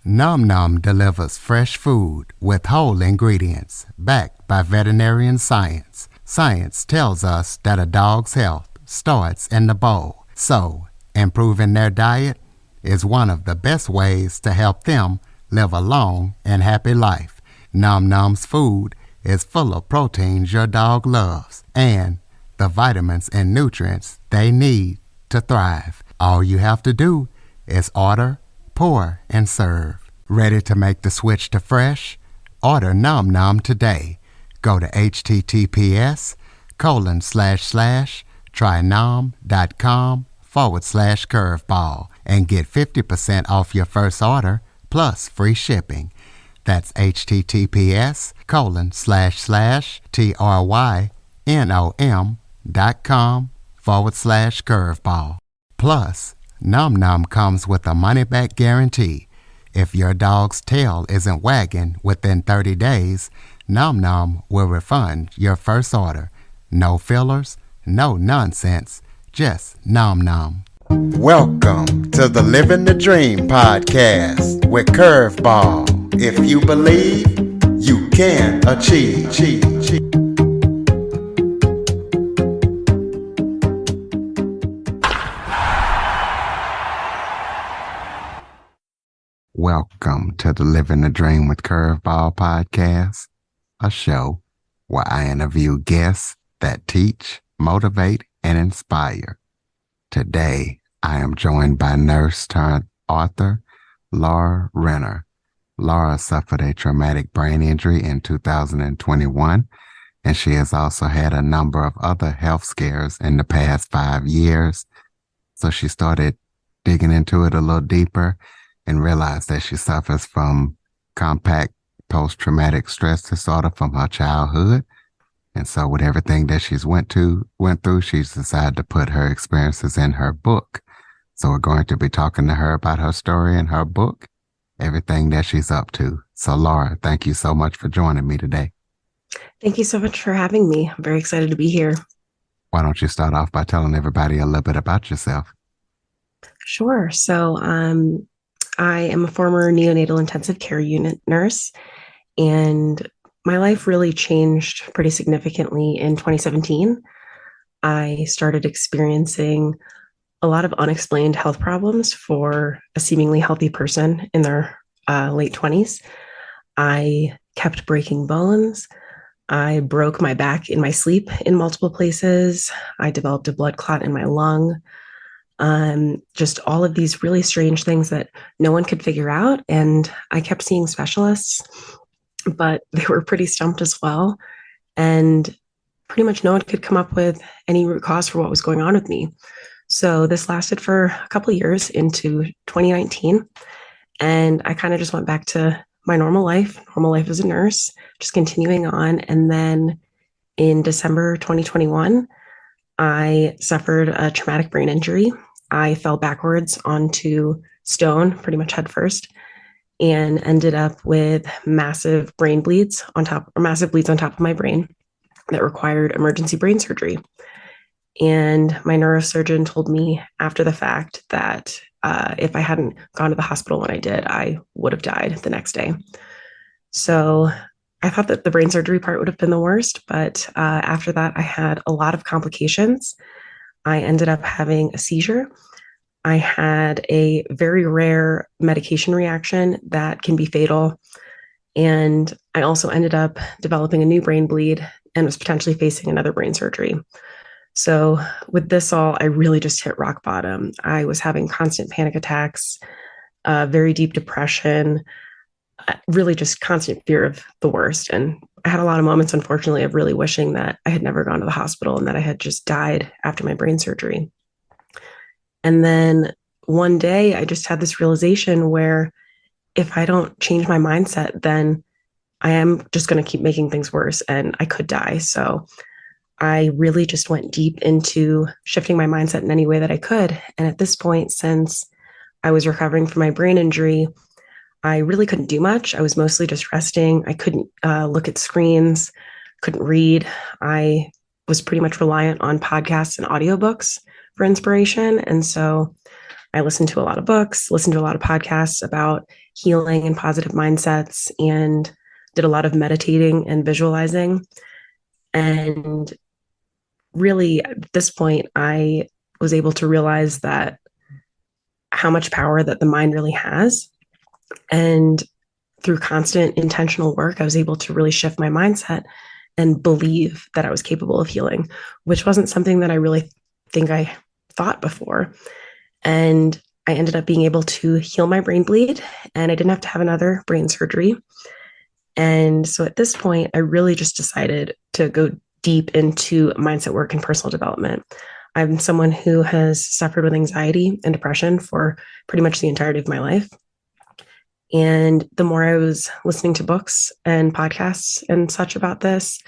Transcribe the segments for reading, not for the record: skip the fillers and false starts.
Nom Nom delivers fresh food with whole ingredients backed by veterinarian science. Science tells us that a dog's health starts in the bowl, so improving their diet is one of the best ways to help them live a long and happy life. Nom Nom's food is full of proteins your dog loves and the vitamins and nutrients they need to thrive. All you have to do is order, pour, and serve. Ready to make the switch to fresh? Order Nom Nom today. Go to https://trynom.com/curveball and get 50% off your first order plus free shipping. That's https://trynom.com/curveball. Plus, Nom Nom comes with a money-back guarantee. If your dog's tail isn't wagging within 30 days, Nom Nom will refund your first order. No fillers, no nonsense, just Nom Nom. Welcome to the Living the Dream podcast with Curveball. If you believe, you can achieve. Welcome to the Living the Dream with Curveball podcast, a show where I interview guests that teach, motivate, and inspire. Today, I am joined by nurse turned author Laura Renner. Laura suffered a traumatic brain injury in 2021, and she has also had a number of other health scares in the past 5 years. So she started digging into it a little deeper and realized that she suffers from compact post-traumatic stress disorder from her childhood. And so with everything that she's went through, she's decided to put her experiences in her book. So we're going to be talking to her about her story and her book, everything that she's up to. So Laura, thank you so much for joining me today. Thank you so much for having me. I'm very excited to be here. Why don't you start off by telling everybody a little bit about yourself? Sure. So I am a former neonatal intensive care unit nurse, and my life really changed pretty significantly in 2017. I started experiencing a lot of unexplained health problems for a seemingly healthy person in their late 20s. I kept breaking bones. I broke my back in my sleep in multiple places. I developed a blood clot in my lung. Just all of these really strange things that no one could figure out. And I kept seeing specialists, but they were pretty stumped as well. And pretty much no one could come up with any root cause for what was going on with me. So this lasted for a couple of years into 2019. And I kind of just went back to my normal life as a nurse, just continuing on. And then in December 2021, I suffered a traumatic brain injury. I fell backwards onto stone, pretty much head first, and ended up with massive bleeds on top of my brain that required emergency brain surgery. And my neurosurgeon told me after the fact that if I hadn't gone to the hospital when I did, I would have died the next day. So I thought that the brain surgery part would have been the worst, but after that, I had a lot of complications. I ended up having a seizure. I had a very rare medication reaction that can be fatal. And I also ended up developing a new brain bleed and was potentially facing another brain surgery. So with this all, I really just hit rock bottom. I was having constant panic attacks, very deep depression, really just constant fear of the worst. And I had a lot of moments, unfortunately, of really wishing that I had never gone to the hospital and that I had just died after my brain surgery. And then one day I just had this realization where if I don't change my mindset, then I am just going to keep making things worse and I could die. So I really just went deep into shifting my mindset in any way that I could. And at this point, since I was recovering from my brain injury, I really couldn't do much. I was mostly just resting. I couldn't look at screens, couldn't read. I was pretty much reliant on podcasts and audiobooks for inspiration. And so I listened to a lot of books, listened to a lot of podcasts about healing and positive mindsets, and did a lot of meditating and visualizing. And really, at this point, I was able to realize that how much power that the mind really has. And through constant intentional work, I was able to really shift my mindset and believe that I was capable of healing, which wasn't something that I really think I thought before. And I ended up being able to heal my brain bleed, and I didn't have to have another brain surgery. And so at this point, I really just decided to go deep into mindset work and personal development. I'm someone who has suffered with anxiety and depression for pretty much the entirety of my life. And the more I was listening to books and podcasts and such about this,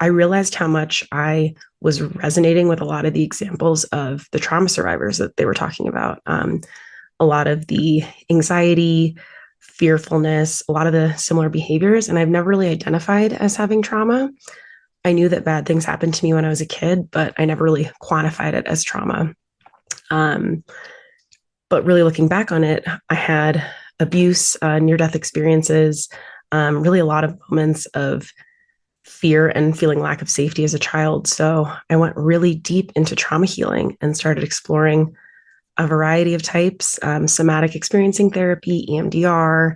I realized how much I was resonating with a lot of the examples of the trauma survivors that they were talking about. A lot of the anxiety, fearfulness, a lot of the similar behaviors. And I've never really identified as having trauma. I knew that bad things happened to me when I was a kid, but I never really quantified it as trauma. But really looking back on it, I had abuse, near-death experiences, really a lot of moments of fear and feeling lack of safety as a child. So I went really deep into trauma healing and started exploring a variety of types, somatic experiencing therapy, EMDR,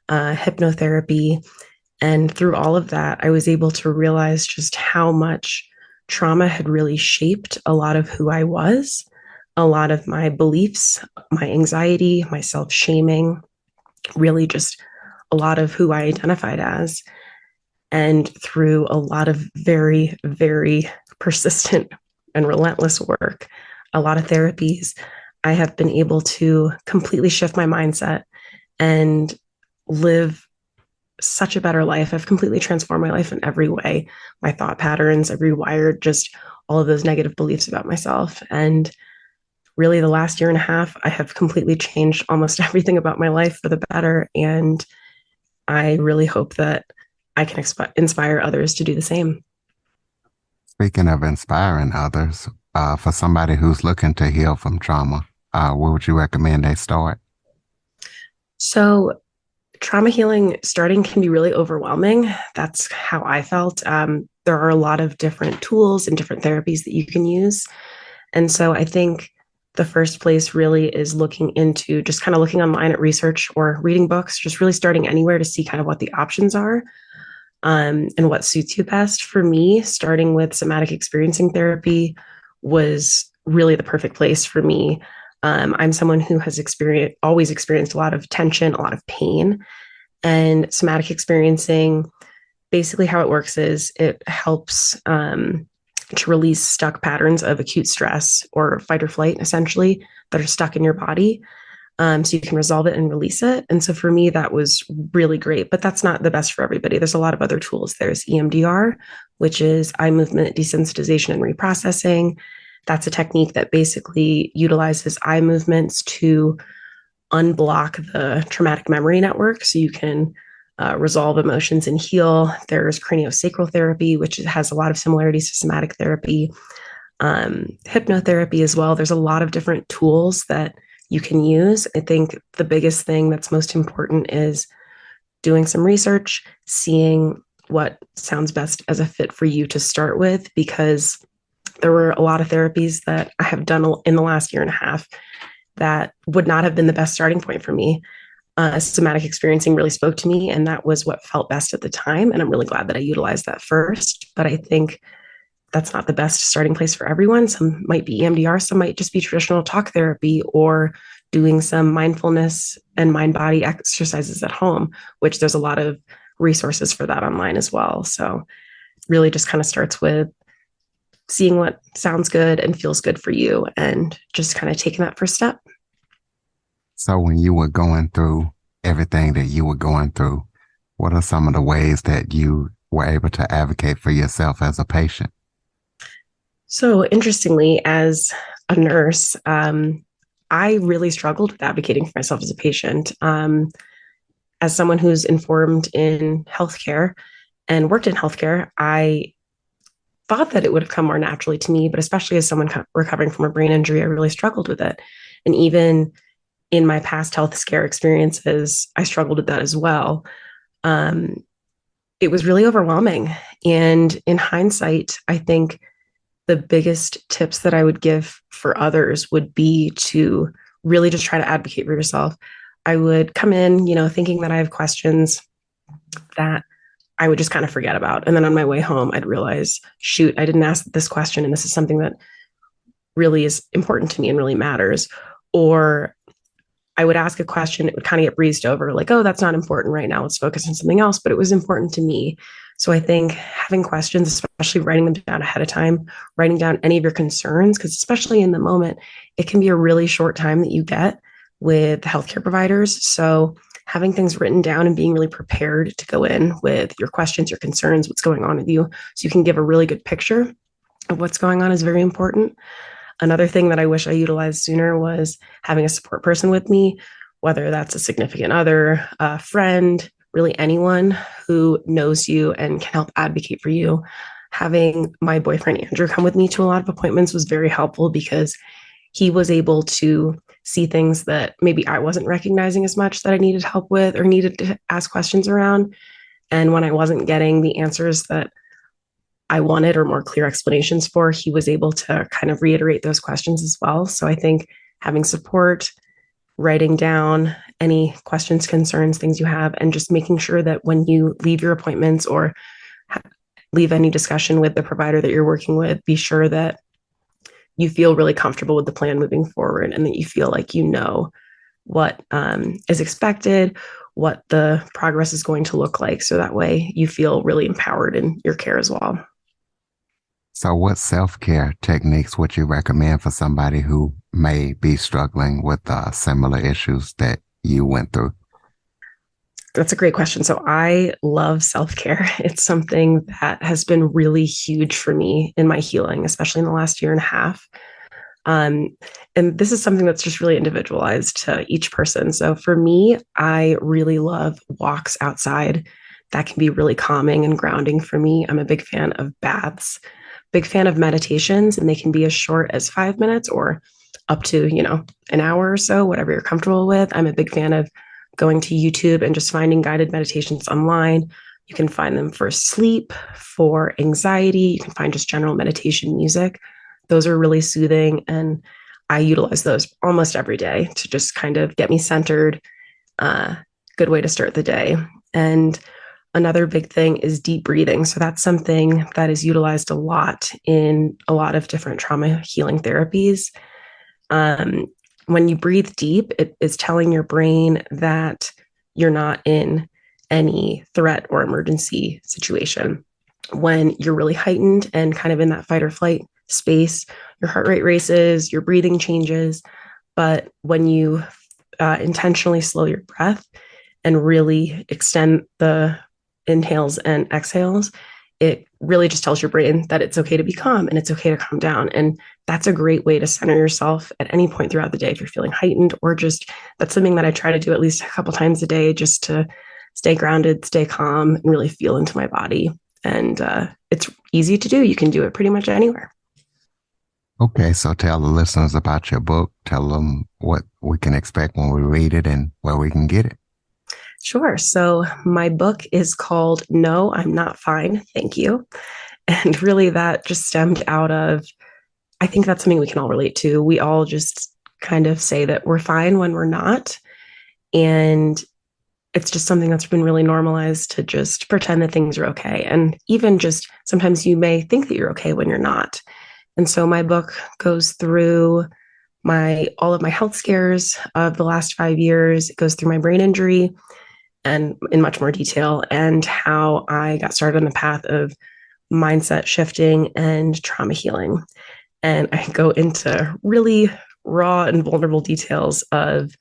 hypnotherapy. And through all of that, I was able to realize just how much trauma had really shaped a lot of who I was, a lot of my beliefs, my anxiety, my self-shaming, really just a lot of who I identified as. And through a lot of very, very persistent and relentless work, a lot of therapies, I have been able to completely shift my mindset and live such a better life. I've completely transformed my life in every way. My thought patterns, I've rewired just all of those negative beliefs about myself. And really, the last year and a half, I have completely changed almost everything about my life for the better. And I really hope that I can inspire others to do the same. Speaking of inspiring others, for somebody who's looking to heal from trauma, where would you recommend they start? So, trauma healing starting can be really overwhelming. That's how I felt. There are a lot of different tools and different therapies that you can use. And so I think the first place really is looking into just kind of looking online at research or reading books, just really starting anywhere to see kind of what the options are, and what suits you best. For me, starting with somatic experiencing therapy was really the perfect place for me. I'm someone who has always experienced a lot of tension, a lot of pain, and somatic experiencing. Basically, how it works is it helps to release stuck patterns of acute stress or fight or flight, essentially, that are stuck in your body. So you can resolve it and release it. And so for me, that was really great, but that's not the best for everybody. There's a lot of other tools. There's EMDR, which is eye movement desensitization and reprocessing. That's a technique that basically utilizes eye movements to unblock the traumatic memory network so you can resolve emotions and heal. There's craniosacral therapy, which has a lot of similarities to somatic therapy, hypnotherapy as well. There's a lot of different tools that you can use. I think the biggest thing that's most important is doing some research, seeing what sounds best as a fit for you to start with, because there were a lot of therapies that I have done in the last year and a half that would not have been the best starting point for me. Somatic experiencing really spoke to me, and that was what felt best at the time. And I'm really glad that I utilized that first. But I think that's not the best starting place for everyone. Some might be EMDR, some might just be traditional talk therapy or doing some mindfulness and mind body exercises at home, which there's a lot of resources for that online as well. So really just kind of starts with seeing what sounds good and feels good for you and just kind of taking that first step. So when you were going through everything that you were going through, what are some of the ways that you were able to advocate for yourself as a patient? So interestingly, as a nurse, I really struggled with advocating for myself as a patient. As someone who's informed in healthcare and worked in healthcare, I thought that it would have come more naturally to me, but especially as someone recovering from a brain injury, I really struggled with it. And even in my past health scare experiences, I struggled with that as well. Um, it was really overwhelming. And in hindsight, I think the biggest tips that I would give for others would be to really just try to advocate for yourself. I would come in, thinking that I have questions that I would just kind of forget about. And then on my way home, I'd realize, shoot, I didn't ask this question. And this is something that really is important to me and really matters. Or I would ask a question, it would kind of get breezed over, like, oh, that's not important right now. Let's focus on something else. But it was important to me. So I think having questions, especially writing them down ahead of time, writing down any of your concerns, because especially in the moment, it can be a really short time that you get with healthcare providers. So having things written down and being really prepared to go in with your questions, your concerns, what's going on with you, so you can give a really good picture of what's going on is very important. Another thing that I wish I utilized sooner was having a support person with me, whether that's a significant other, a friend, really anyone who knows you and can help advocate for you. Having my boyfriend Andrew come with me to a lot of appointments was very helpful because he was able to see things that maybe I wasn't recognizing as much that I needed help with or needed to ask questions around. And when I wasn't getting the answers that I wanted or more clear explanations for, he was able to kind of reiterate those questions as well. So I think having support, writing down any questions, concerns, things you have, and just making sure that when you leave your appointments or leave any discussion with the provider that you're working with, be sure that you feel really comfortable with the plan moving forward and that you feel like you know what is expected, what the progress is going to look like. So that way you feel really empowered in your care as well. So, what self-care techniques would you recommend for somebody who may be struggling with similar issues that you went through? That's a great question. So I love self-care. It's something that has been really huge for me in my healing, especially in the last year and a half. Um, and this is something that's just really individualized to each person. So for me, I really love walks outside. That can be really calming and grounding for me. I'm a big fan of baths, big fan of meditations, and they can be as short as 5 minutes or up to, an hour or so, whatever you're comfortable with. I'm a big fan of going to YouTube and just finding guided meditations online. You can find them for sleep, for anxiety. You can find just general meditation music. Those are really soothing. And I utilize those almost every day to just kind of get me centered. Good way to start the day. And another big thing is deep breathing. So that's something that is utilized a lot in a lot of different trauma healing therapies. When you breathe deep, it is telling your brain that you're not in any threat or emergency situation. When you're really heightened and kind of in that fight or flight space, your heart rate races, your breathing changes. But when you intentionally slow your breath and really extend the inhales and exhales, it really just tells your brain that it's okay to be calm and it's okay to calm down. And that's a great way to center yourself at any point throughout the day if you're feeling heightened, or just that's something that I try to do at least a couple times a day just to stay grounded, stay calm, and really feel into my body. And it's easy to do. You can do it pretty much anywhere. Okay, so tell the listeners about your book. Tell them what we can expect when we read it and where we can get it. Sure. So my book is called No, I'm Not Fine. Thank you. And really that just stemmed out of, I think that's something we can all relate to. We all just kind of say that we're fine when we're not. And it's just something that's been really normalized to just pretend that things are okay. And even just sometimes you may think that you're okay when you're not. And so my book goes through all of my health scares of the last 5 years. It goes through my brain injury and in much more detail, and how I got started on the path of mindset shifting and trauma healing. And I go into really raw and vulnerable details of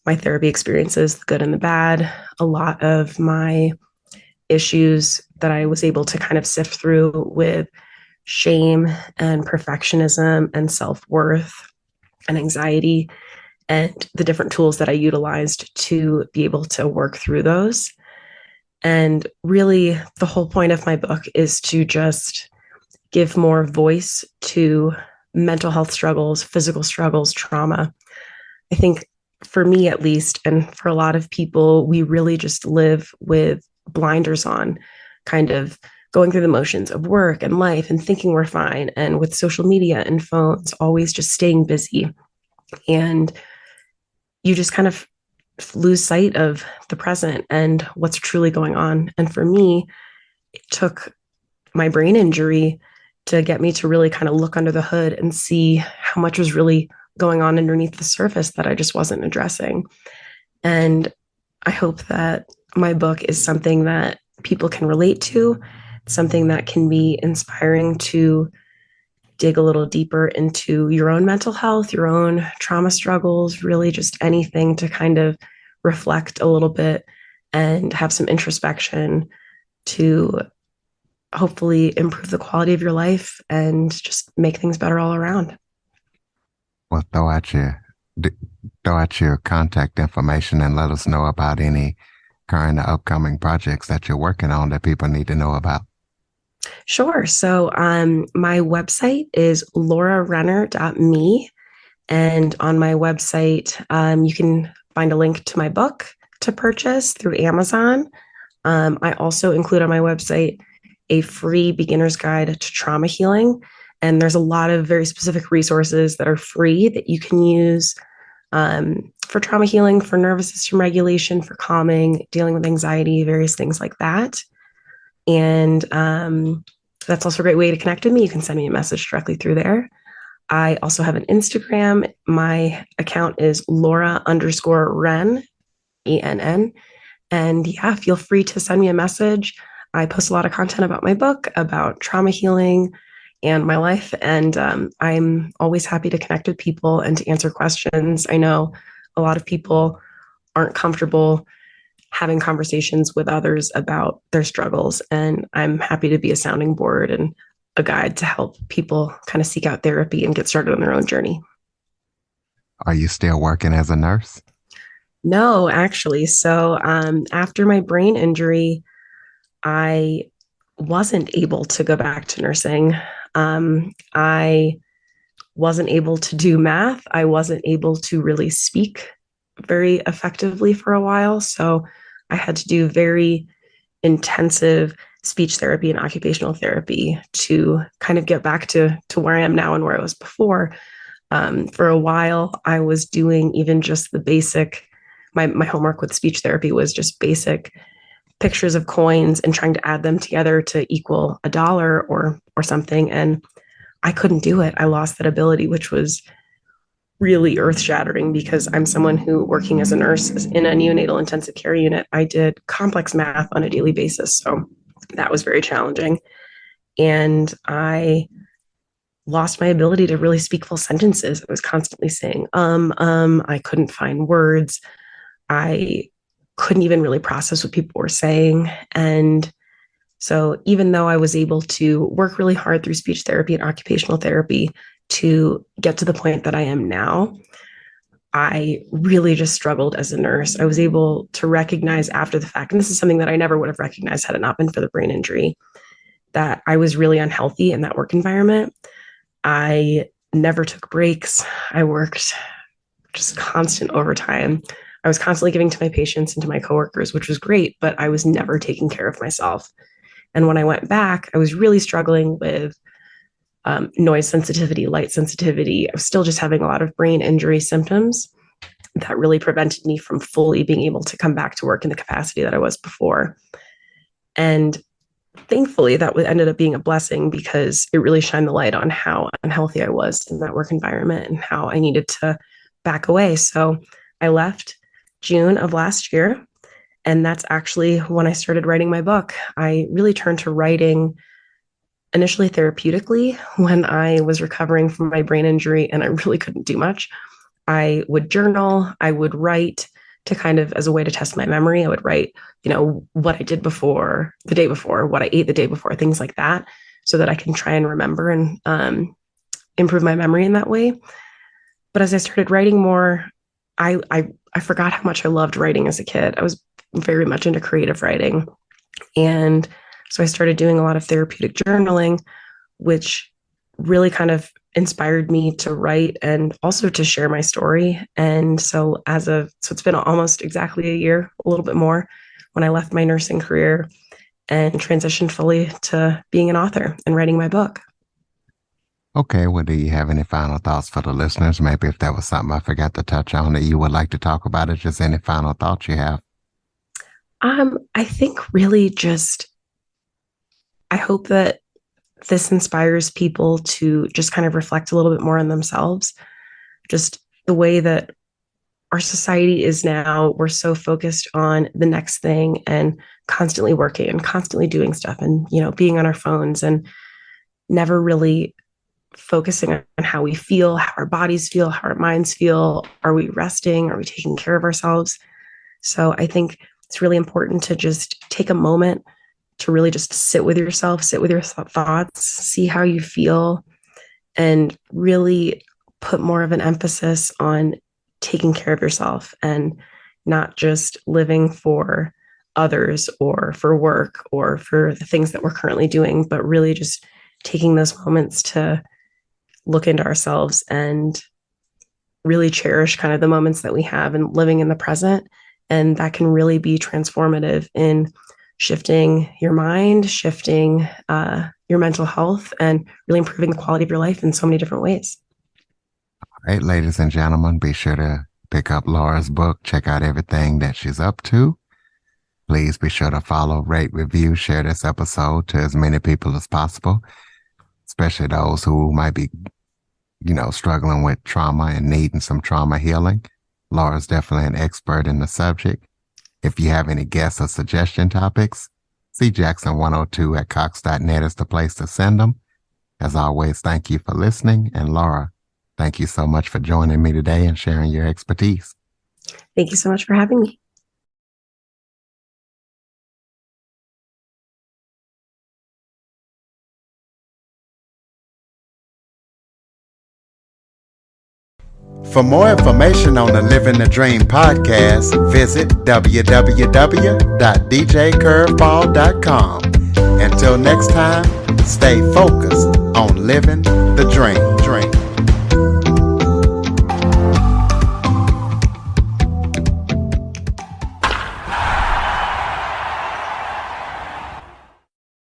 my therapy experiences, the good and the bad, a lot of my issues that I was able to kind of sift through with shame and perfectionism and self-worth and anxiety, and the different tools that I utilized to be able to work through those. And really, the whole point of my book is to just give more voice to mental health struggles, physical struggles, trauma, I think for me at least, and for a lot of people, we really just live with blinders on, kind of going through the motions of work and life and thinking we're fine. And with social media and phones, always just staying busy. And you just kind of lose sight of the present and what's truly going on. And for me, it took my brain injury to get me to really kind of look under the hood and see how much was really going on underneath the surface that I just wasn't addressing. And I hope that my book is something that people can relate to, something that can be inspiring to dig a little deeper into your own mental health, your own trauma struggles, really just anything to kind of reflect a little bit and have some introspection to hopefully improve the quality of your life and just make things better all around. Well, d- throw out your contact information and let us know about any current or upcoming projects that you're working on that people need to know about. Sure. So my website is laurarenner.me. And on my website, you can find a link to my book to purchase through Amazon. I also include on my website a free beginner's guide to trauma healing. And there's a lot of very specific resources that are free that you can use for trauma healing, for nervous system regulation, for calming, dealing with anxiety, various things like that. And that's also a great way to connect with me. You can send me a message directly through there. I also have an Instagram. My account is Laura_Ren, ENN. And yeah, feel free to send me a message. I post a lot of content about my book, about trauma healing and my life. And I'm always happy to connect with people and to answer questions. I know a lot of people aren't comfortable having conversations with others about their struggles. And I'm happy to be a sounding board and a guide to help people kind of seek out therapy and get started on their own journey. Are you still working as a nurse? No, actually. So after my brain injury, I wasn't able to go back to nursing. I wasn't able to do math. I wasn't able to really speak very effectively for a while. So I had to do very intensive speech therapy and occupational therapy to kind of get back to where I am now and where I was before. For a while, I was doing even just the basic, my homework with speech therapy was just basic pictures of coins and trying to add them together to equal a dollar or something. And I couldn't do it. I lost that ability, which was really earth shattering because I'm someone who, working as a nurse in a neonatal intensive care unit, I did complex math on a daily basis. So that was very challenging. And I lost my ability to really speak full sentences. I was constantly saying, I couldn't find words. I couldn't even really process what people were saying. And so even though I was able to work really hard through speech therapy and occupational therapy to get to the point that I am now, I really just struggled as a nurse. I was able to recognize after the fact, and this is something that I never would have recognized had it not been for the brain injury, that I was really unhealthy in that work environment. I never took breaks. I worked just constant overtime. I was constantly giving to my patients and to my coworkers, which was great, but I was never taking care of myself. And when I went back, I was really struggling with noise sensitivity, light sensitivity. I was still just having a lot of brain injury symptoms that really prevented me from fully being able to come back to work in the capacity that I was before. And thankfully, that ended up being a blessing because it really shined the light on how unhealthy I was in that work environment and how I needed to back away. So I left June of last year. And that's actually when I started writing my book. I really turned to writing initially therapeutically when I was recovering from my brain injury and I really couldn't do much. I would journal, I would write to kind of as a way to test my memory. I would write, what I did before, the day before, what I ate the day before, things like that, so that I can try and remember and improve my memory in that way. But as I started writing more, I forgot how much I loved writing as a kid. I was very much into creative writing. And so I started doing a lot of therapeutic journaling, which really kind of inspired me to write and also to share my story. And so it's been almost exactly a year, a little bit more, when I left my nursing career and transitioned fully to being an author and writing my book. Okay, well, do you have any final thoughts for the listeners? Maybe if there was something I forgot to touch on that you would like to talk about, or just any final thoughts you have? I think really just, I hope that this inspires people to just kind of reflect a little bit more on themselves. Just the way that our society is now, we're so focused on the next thing and constantly working and constantly doing stuff and, being on our phones and never really focusing on how we feel, how our bodies feel, how our minds feel. Are we resting? Are we taking care of ourselves? So I think it's really important to just take a moment to really just sit with yourself, sit with your thoughts, see how you feel, and really put more of an emphasis on taking care of yourself and not just living for others or for work or for the things that we're currently doing, but really just taking those moments to look into ourselves and really cherish kind of the moments that we have and living in the present. And that can really be transformative in shifting your mind, shifting your mental health, and really improving the quality of your life in so many different ways. All right, ladies and gentlemen, be sure to pick up Laura's book, check out everything that she's up to. Please be sure to follow, rate, review, share this episode to as many people as possible, especially those who might be, struggling with trauma and needing some trauma healing. Laura's definitely an expert in the subject. If you have any guests or suggestion topics, see Jackson102 at cox.net is the place to send them. As always, thank you for listening. And Laura, thank you so much for joining me today and sharing your expertise. Thank you so much for having me. For more information on the Living the Dream podcast, visit www.djcurveball.com. Until next time, stay focused on living the dream.